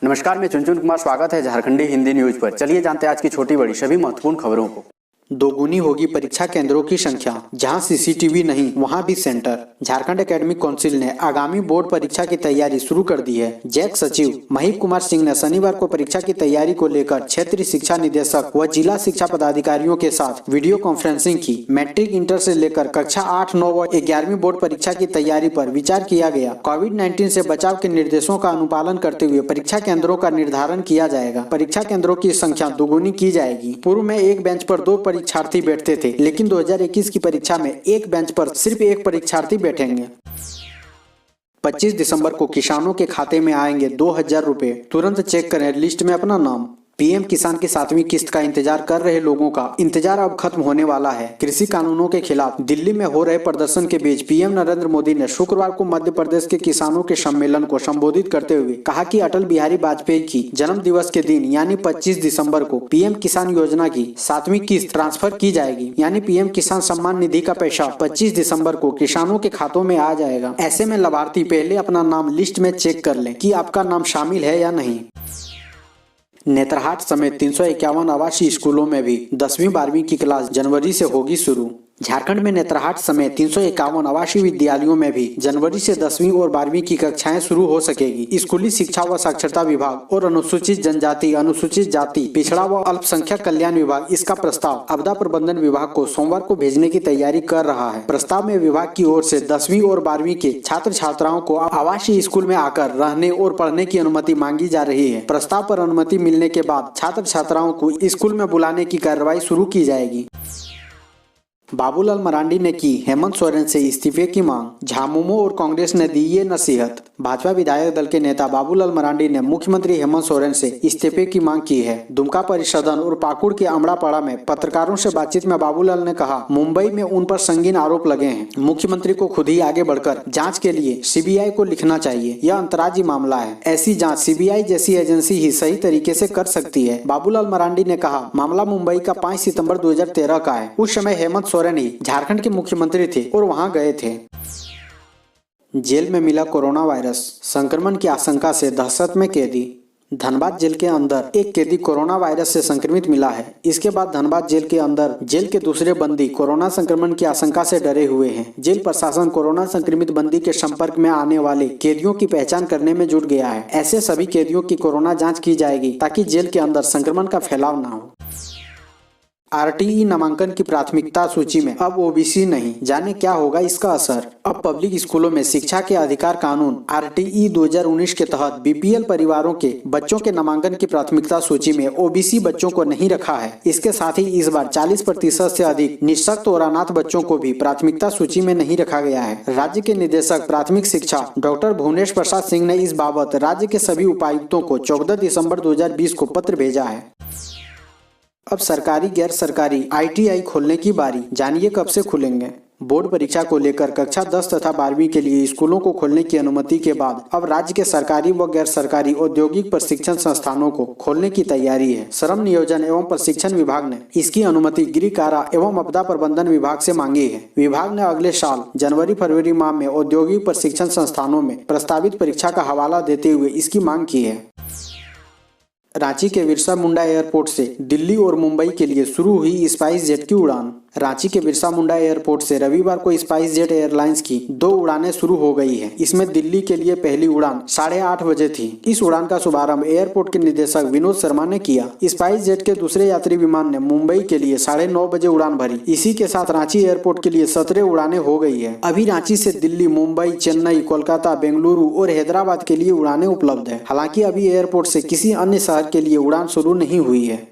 नमस्कार, मैं चुनचुन कुमार। स्वागत है झारखंडी हिंदी न्यूज पर। चलिए जानते हैं आज की छोटी बड़ी सभी महत्वपूर्ण खबरों को। दोगुनी होगी परीक्षा केंद्रों की संख्या, जहां सीसीटीवी नहीं वहां भी सेंटर। झारखंड एकेडमिक काउंसिल ने आगामी बोर्ड परीक्षा की तैयारी शुरू कर दी है। जैक सचिव महीप कुमार सिंह ने शनिवार को परीक्षा की तैयारी को लेकर क्षेत्रीय शिक्षा निदेशक व जिला शिक्षा पदाधिकारियों के साथ वीडियो कॉन्फ्रेंसिंग की। मैट्रिक, इंटर से लेकर कक्षा 8, 9 व 11वीं बोर्ड परीक्षा की तैयारी पर विचार किया गया। कोविड-19 से बचाव के निर्देशों का अनुपालन करते हुए परीक्षा केंद्रों का निर्धारण किया जाएगा। परीक्षा केंद्रों की संख्या दोगुनी की जाएगी। पूर्व में एक बेंच पर 2 परीक्षार्थी बैठते थे, लेकिन 2021 की परीक्षा में एक बेंच पर सिर्फ एक परीक्षार्थी बैठेंगे। 25 दिसंबर को किसानों के खाते में आएंगे 2000 रुपए। तुरंत चेक करें लिस्ट में अपना नाम। पीएम किसान की 7वीं किस्त का इंतजार कर रहे लोगों का इंतजार अब खत्म होने वाला है। कृषि कानूनों के खिलाफ दिल्ली में हो रहे प्रदर्शन के बीच पीएम नरेंद्र मोदी ने शुक्रवार को मध्य प्रदेश के किसानों के सम्मेलन को संबोधित करते हुए कहा कि अटल बिहारी वाजपेयी की जन्म दिवस के दिन यानी 25 दिसंबर को पीएम किसान योजना की 7वीं किस्त ट्रांसफर की जाएगी। यानी पीएम किसान सम्मान निधि का पैसा 25 दिसंबर को किसानों के खातों में आ जाएगा। ऐसे में लाभार्थी पहले अपना नाम लिस्ट में चेक कर लें कि आपका नाम शामिल है या नहीं। नेतरहाट समेत 351 आवासीय स्कूलों में भी 10वीं 12वीं की क्लास जनवरी से होगी शुरू। झारखंड में नेतरहाट समेत 351 आवासीय विद्यालयों में भी जनवरी से 10वीं और 12वीं की कक्षाएं शुरू हो सकेगी। स्कूली शिक्षा व साक्षरता विभाग और अनुसूचित जनजाति, अनुसूचित जाति, पिछड़ा व अल्पसंख्यक कल्याण विभाग इसका प्रस्ताव आपदा प्रबंधन विभाग को सोमवार को भेजने की तैयारी कर रहा है। प्रस्ताव में विभाग की ओर से 10वीं और 12वीं के छात्र छात्राओं को आवासीय स्कूल में आकर रहने और पढ़ने की अनुमति मांगी जा रही है। प्रस्ताव पर अनुमति मिलने के बाद छात्र छात्राओं को स्कूल में बुलाने की कार्रवाई शुरू की जाएगी। बाबूलाल मरांडी ने की हेमंत सोरेन से इस्तीफे की मांग। झामुमो और कांग्रेस ने दी ये नसीहत। भाजपा विधायक दल के नेता बाबूलाल मरांडी ने मुख्यमंत्री हेमंत सोरेन से इस्तीफे की मांग की है। दुमका परिसदन और पाकुड़ के अमड़ापाड़ा में पत्रकारों से बातचीत में बाबूलाल ने कहा, मुंबई में उन पर संगीन आरोप लगे हैं। मुख्यमंत्री को खुद ही आगे बढ़कर जाँच के लिए सीबीआई को लिखना चाहिए। यह अंतर्राज्यीय मामला है। ऐसी जाँच सीबीआई जैसी एजेंसी ही सही तरीके से कर सकती है। बाबूलाल मरांडी ने कहा, मामला मुंबई का 5 सितम्बर 2013 का है। उस समय हेमंत सोरेन ही झारखंड के मुख्यमंत्री थे और वहां गए थे। जेल में मिला कोरोना वायरस, संक्रमण की आशंका से दहशत में कैदी। धनबाद जेल के अंदर एक कैदी कोरोना वायरस से संक्रमित मिला है। इसके बाद धनबाद जेल के अंदर जेल के दूसरे बंदी कोरोना संक्रमण की आशंका से डरे हुए हैं। जेल प्रशासन कोरोना संक्रमित बंदी के संपर्क में आने वाले कैदियों की पहचान करने में जुट गया है। ऐसे सभी कैदियों की कोरोना जाँच की जाएगी ताकि जेल के अंदर संक्रमण का फैलाव न हो। आरटीई नामांकन की प्राथमिकता सूची में अब ओबीसी नहीं, जाने क्या होगा इसका असर। अब पब्लिक स्कूलों में शिक्षा के अधिकार कानून आरटीई 2019 के तहत बीपीएल परिवारों के बच्चों के नामांकन की प्राथमिकता सूची में ओबीसी बच्चों को नहीं रखा है। इसके साथ ही इस बार 40% से अधिक निःशक्त और अनाथ बच्चों को भी प्राथमिकता सूची में नहीं रखा गया है। राज्य के निदेशक प्राथमिक शिक्षा डॉक्टर भुवनेश प्रसाद सिंह ने इस बाबत राज्य के सभी उपायुक्तों को 14 दिसंबर 2020 को पत्र भेजा है। अब सरकारी गैर सरकारी आईटीआई खोलने की बारी, जानिए कब से खुलेंगे। बोर्ड परीक्षा को लेकर कक्षा 10 तथा 12वीं के लिए स्कूलों को खोलने की अनुमति के बाद अब राज्य के सरकारी व गैर सरकारी औद्योगिक प्रशिक्षण संस्थानों को खोलने की तैयारी है। श्रम नियोजन एवं प्रशिक्षण विभाग ने इसकी अनुमति गृह कारा एवं आपदा प्रबंधन विभाग से मांगी है। विभाग ने अगले साल जनवरी फरवरी माह में औद्योगिक प्रशिक्षण संस्थानों में प्रस्तावित परीक्षा का हवाला देते हुए इसकी मांग की है। रांची के बिरसा मुंडा एयरपोर्ट से दिल्ली और मुंबई के लिए शुरू हुई स्पाइस जेट की उड़ान। रांची के बिरसा मुंडा एयरपोर्ट से रविवार को स्पाइस जेट एयरलाइंस की 2 उड़ानें शुरू हो गई है। इसमें दिल्ली के लिए पहली उड़ान 8:30 बजे थी। इस उड़ान का शुभारंभ एयरपोर्ट के निदेशक विनोद शर्मा ने किया। स्पाइस जेट के दूसरे यात्री विमान ने मुंबई के लिए 9:30 बजे उड़ान भरी। इसी के साथ रांची एयरपोर्ट के लिए 17 उड़ानें हो गई है। अभी रांची से दिल्ली, मुंबई, चेन्नई, कोलकाता, बेंगलुरु और हैदराबाद के लिए उड़ानें उपलब्ध है। हालांकि अभी एयरपोर्ट से किसी अन्य शहर के लिए उड़ान शुरू नहीं हुई है।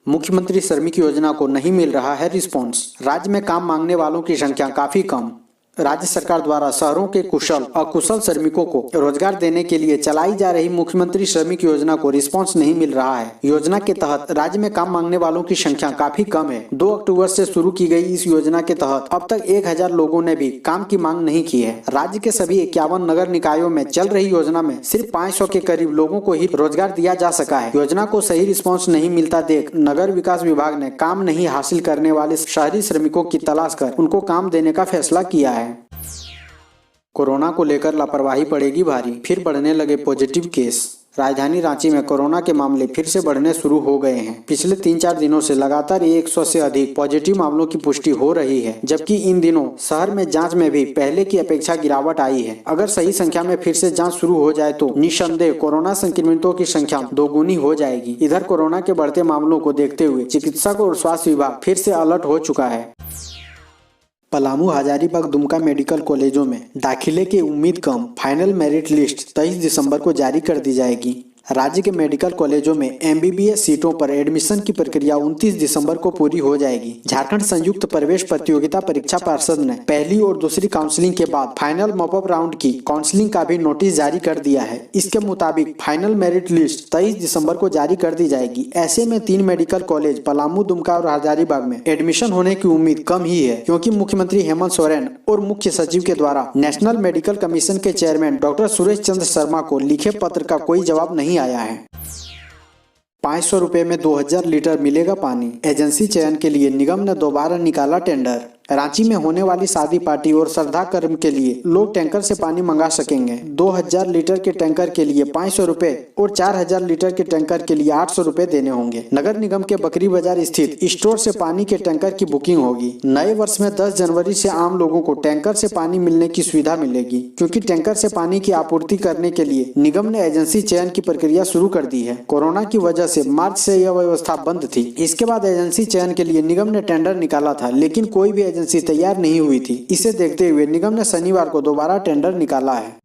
मुख्यमंत्री श्रमिक योजना को नहीं मिल रहा है रिस्पॉन्स। राज्य में काम मांगने वालों की संख्या काफी कम। राज्य सरकार द्वारा शहरों के कुशल अकुशल श्रमिकों को रोजगार देने के लिए चलाई जा रही मुख्यमंत्री श्रमिक योजना को रिस्पांस नहीं मिल रहा है। योजना के तहत राज्य में काम मांगने वालों की संख्या काफी कम है। 2 अक्टूबर से शुरू की गई इस योजना के तहत अब तक 1000 लोगों ने भी काम की मांग नहीं की है। राज्य के सभी 51 नगर निकायों में चल रही योजना में सिर्फ 500 के करीब लोगों को ही रोजगार दिया जा सका है। योजना को सही रिस्पॉन्स नहीं मिलता देख नगर विकास विभाग ने काम नहीं हासिल करने वाले शहरी श्रमिकों की तलाश कर उनको काम देने का फैसला किया है। कोरोना को लेकर लापरवाही पड़ेगी भारी, फिर बढ़ने लगे पॉजिटिव केस। राजधानी रांची में कोरोना के मामले फिर से बढ़ने शुरू हो गए हैं। पिछले 3-4 दिनों से लगातार 100 से अधिक पॉजिटिव मामलों की पुष्टि हो रही है, जबकि इन दिनों शहर में जांच में भी पहले की अपेक्षा गिरावट आई है। अगर सही संख्या में फिर से जांच शुरू हो जाए तो निस्संदेह कोरोना संक्रमितों की संख्या दोगुनी हो जाएगी। इधर कोरोना के बढ़ते मामलों को देखते हुए चिकित्सक और स्वास्थ्य विभाग फिर से अलर्ट हो चुका है। पलामू, हजारीबाग, दुमका मेडिकल कॉलेजों में दाखिले की उम्मीद कम, फाइनल मेरिट लिस्ट 23 दिसंबर को जारी कर दी जाएगी। राज्य के मेडिकल कॉलेजों में एमबीबीएस सीटों पर एडमिशन की प्रक्रिया 29 दिसंबर को पूरी हो जाएगी। झारखंड संयुक्त प्रवेश प्रतियोगिता परीक्षा पार्षद ने पहली और दूसरी काउंसलिंग के बाद फाइनल मॉपअप राउंड की काउंसलिंग का भी नोटिस जारी कर दिया है। इसके मुताबिक फाइनल मेरिट लिस्ट 23 दिसंबर को जारी कर दी जाएगी। ऐसे में 3 मेडिकल कॉलेज पलामू, दुमका और हजारीबाग में एडमिशन होने की उम्मीद कम ही है, क्योंकि मुख्यमंत्री हेमंत सोरेन और मुख्य सचिव के द्वारा नेशनल मेडिकल कमीशन के चेयरमैन डॉक्टर सुरेश चंद्र शर्मा को लिखे पत्र का कोई जवाब नहीं आया है। 500 रुपए में 2000 लीटर मिलेगा पानी। एजेंसी चयन के लिए निगम ने दोबारा निकाला टेंडर। रांची में होने वाली शादी पार्टी और श्रद्धा कर्म के लिए लोग टैंकर से पानी मंगा सकेंगे। 2000 लीटर के टैंकर के लिए 500 रुपए और 4000 लीटर के टैंकर के लिए 800 रुपए देने होंगे। नगर निगम के बकरी बाजार स्थित स्टोर से पानी के टैंकर की बुकिंग होगी। नए वर्ष में 10 जनवरी से आम लोगों को टैंकर से पानी मिलने की सुविधा मिलेगी, क्योंकि टैंकर से पानी की आपूर्ति करने के लिए निगम ने एजेंसी चयन की प्रक्रिया शुरू कर दी है। कोरोना की वजह से मार्च से यह व्यवस्था बंद थी। इसके बाद एजेंसी चयन के लिए निगम ने टेंडर निकाला था, लेकिन कोई भी एजेंसी तैयार नहीं हुई थी। इसे देखते हुए निगम ने शनिवार को दोबारा टेंडर निकाला है।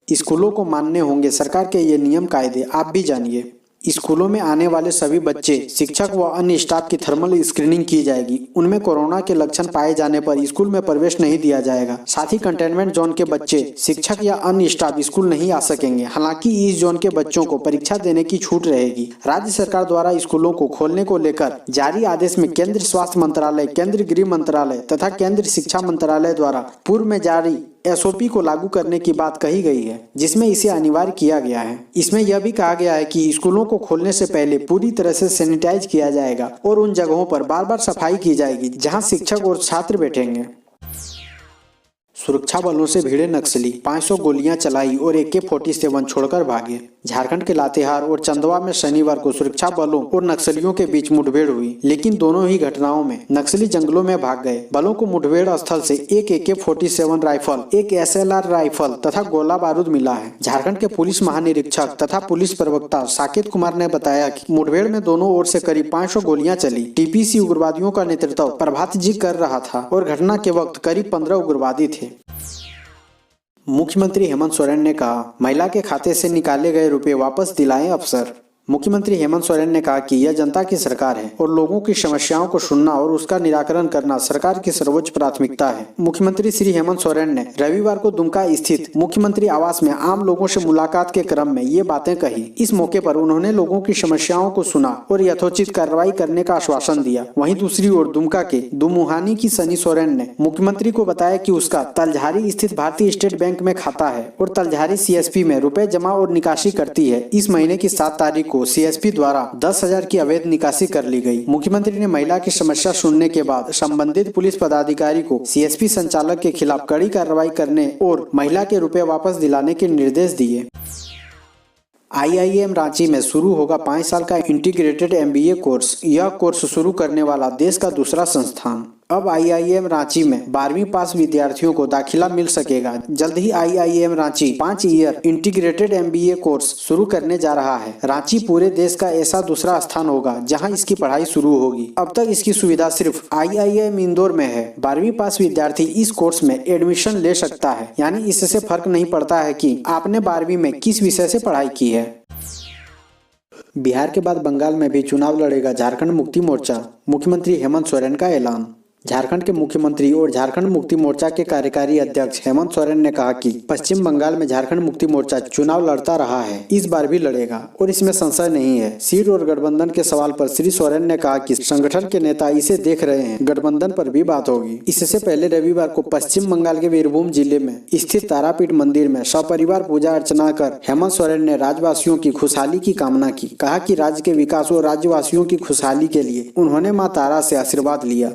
स्कूलों को मानने होंगे सरकार के ये नियम कायदे, आप भी जानिए। स्कूलों में आने वाले सभी बच्चे, शिक्षक व अन्य स्टाफ की थर्मल स्क्रीनिंग की जाएगी। उनमें कोरोना के लक्षण पाए जाने पर स्कूल में प्रवेश नहीं दिया जाएगा। साथ ही कंटेनमेंट जोन के बच्चे, शिक्षक या अन्य स्टाफ स्कूल नहीं आ सकेंगे। हालांकि इस जोन के बच्चों को परीक्षा देने की छूट रहेगी। राज्य सरकार द्वारा स्कूलों को खोलने को लेकर जारी आदेश में केंद्रीय स्वास्थ्य मंत्रालय, केंद्रीय गृह मंत्रालय तथा केंद्रीय शिक्षा मंत्रालय द्वारा पूर्व में जारी एसओपी को लागू करने की बात कही गई है, जिसमें इसे अनिवार्य किया गया है। इसमें यह भी कहा गया है कि स्कूलों को खोलने से पहले पूरी तरह से सैनिटाइज किया जाएगा और उन जगहों पर बार बार सफाई की जाएगी जहां शिक्षक और छात्र बैठेंगे। सुरक्षा बलों से भिड़े नक्सली, 500 गोलियां चलाई और AK-47 छोड़कर भागे। झारखंड के लातेहार और चंदवा में शनिवार को सुरक्षा बलों और नक्सलियों के बीच मुठभेड़ हुई, लेकिन दोनों ही घटनाओं में नक्सली जंगलों में भाग गए। बलों को मुठभेड़ स्थल से एक AK-47 राइफल, एक SLR राइफल तथा गोला बारूद मिला है। झारखंड के पुलिस महानिरीक्षक तथा पुलिस प्रवक्ता साकेत कुमार ने बताया कि मुठभेड़ में दोनों ओर से करीब 500 गोलियां चली। TPC उग्रवादियों का नेतृत्व प्रभात जी कर रहा था और घटना के वक्त करीब 15 उग्रवादी थे। मुख्यमंत्री हेमंत सोरेन ने कहा, महिला के खाते से निकाले गए रुपए वापस दिलाएं अफसर। मुख्यमंत्री हेमंत सोरेन ने कहा कि यह जनता की सरकार है और लोगों की समस्याओं को सुनना और उसका निराकरण करना सरकार की सर्वोच्च प्राथमिकता है। मुख्यमंत्री श्री हेमंत सोरेन ने रविवार को दुमका स्थित मुख्यमंत्री आवास में आम लोगों से मुलाकात के क्रम में ये बातें कही। इस मौके पर उन्होंने लोगों की समस्याओं को सुना और यथोचित कार्रवाई करने का आश्वासन दिया। वहीं दूसरी ओर दुमका के दुमुहानी की सनी सोरेन ने मुख्यमंत्री को बताया कि उसका तलझारी स्थित भारतीय स्टेट बैंक में खाता है और तलझारी CSP में रुपए जमा और निकासी करती है। इस महीने की 7 तारीख को CSP द्वारा 10,000 की अवैध निकासी कर ली गई। मुख्यमंत्री ने महिला की समस्या सुनने के बाद संबंधित पुलिस पदाधिकारी को CSP संचालक के खिलाफ कड़ी कार्रवाई करने और महिला के रुपए वापस दिलाने के निर्देश दिए। IIM रांची में शुरू होगा 5 साल का इंटीग्रेटेड MBA कोर्स। यह कोर्स शुरू करने वाला देश का दूसरा संस्थान। अब IIM रांची में 12वीं पास विद्यार्थियों को दाखिला मिल सकेगा। जल्द ही IIM Ranchi 5 year integrated MBA course शुरू करने जा रहा है। रांची पूरे देश का ऐसा दूसरा स्थान होगा जहां इसकी पढ़ाई शुरू होगी। अब तक इसकी सुविधा सिर्फ IIM इंदौर में है। 12वीं पास विद्यार्थी इस कोर्स में एडमिशन ले सकता है, यानी इससे फर्क नहीं पड़ता है कि आपने 12वीं में किस विषय से पढ़ाई की है। बिहार के बाद बंगाल में भी चुनाव लड़ेगा झारखंड मुक्ति मोर्चा। मुख्यमंत्री हेमंत सोरेन का ऐलान। झारखंड के मुख्यमंत्री और झारखंड मुक्ति मोर्चा के कार्यकारी अध्यक्ष हेमंत सोरेन ने कहा कि पश्चिम बंगाल में झारखंड मुक्ति मोर्चा चुनाव लड़ता रहा है, इस बार भी लड़ेगा और इसमें संशय नहीं है। सीट और गठबंधन के सवाल पर श्री सोरेन ने कहा कि संगठन के नेता इसे देख रहे हैं, गठबंधन पर भी बात होगी। इससे पहले रविवार को पश्चिम बंगाल के वीरभूम जिले में स्थित तारापीठ मंदिर में सपरिवार पूजा अर्चना कर हेमंत सोरेन ने राज्यवासियों की खुशहाली की कामना की। कहा कि राज्य के विकास और राज्यवासियों की खुशहाली के लिए उन्होंने मां तारा से आशीर्वाद लिया।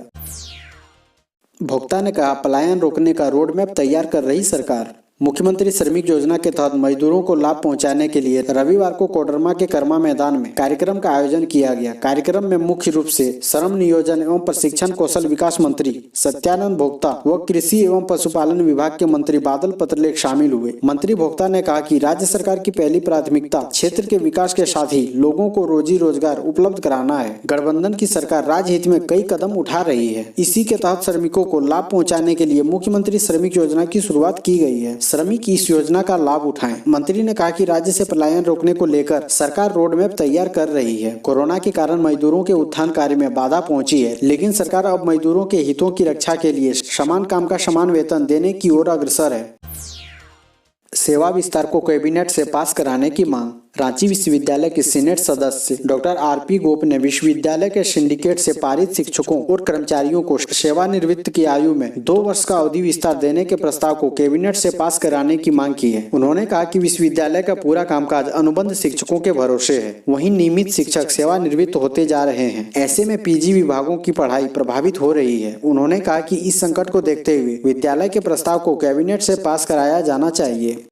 भोक्ता ने कहा, पलायन रोकने का रोड मैप तैयार कर रही सरकार। मुख्यमंत्री श्रमिक योजना के तहत मजदूरों को लाभ पहुंचाने के लिए रविवार को कोडरमा के कर्मा मैदान में कार्यक्रम का आयोजन किया गया। कार्यक्रम में मुख्य रूप से श्रम नियोजन एवं प्रशिक्षण कौशल विकास मंत्री सत्यानंद भोक्ता व कृषि एवं पशुपालन विभाग के मंत्री बादल पत्रलेख शामिल हुए। मंत्री भोक्ता ने कहा कि राज्य सरकार की पहली प्राथमिकता क्षेत्र के विकास के साथ ही लोगों को रोजी रोजगार उपलब्ध कराना है। गठबंधन की सरकार राज्य हित में कई कदम उठा रही है। इसी के तहत श्रमिकों को लाभ पहुँचाने के लिए मुख्यमंत्री श्रमिक योजना की शुरुआत की गई है। श्रमिक इस योजना का लाभ उठाएं। मंत्री ने कहा कि राज्य से पलायन रोकने को लेकर सरकार रोड मैप तैयार कर रही है। कोरोना के कारण मजदूरों के उत्थान कार्य में बाधा पहुंची है, लेकिन सरकार अब मजदूरों के हितों की रक्षा के लिए समान काम का समान वेतन देने की ओर अग्रसर है। सेवा विस्तार को कैबिनेट से पास कराने की मांग। रांची विश्वविद्यालय के सीनेट सदस्य डॉक्टर आरपी गोप ने विश्वविद्यालय के सिंडिकेट से पारित शिक्षकों और कर्मचारियों को सेवानिवृत्त की आयु में 2 वर्ष का अवधि विस्तार देने के प्रस्ताव को कैबिनेट से पास कराने की मांग की है। उन्होंने कहा कि विश्वविद्यालय का पूरा कामकाज अनुबंध शिक्षकों के भरोसे है, वहीं नियमित शिक्षक सेवानिवृत्त होते जा रहे हैं। ऐसे में पीजी विभागों की पढ़ाई प्रभावित हो रही है। उन्होंने कहा कि इस संकट को देखते हुए विद्यालय के प्रस्ताव को कैबिनेट से पास कराया जाना चाहिए।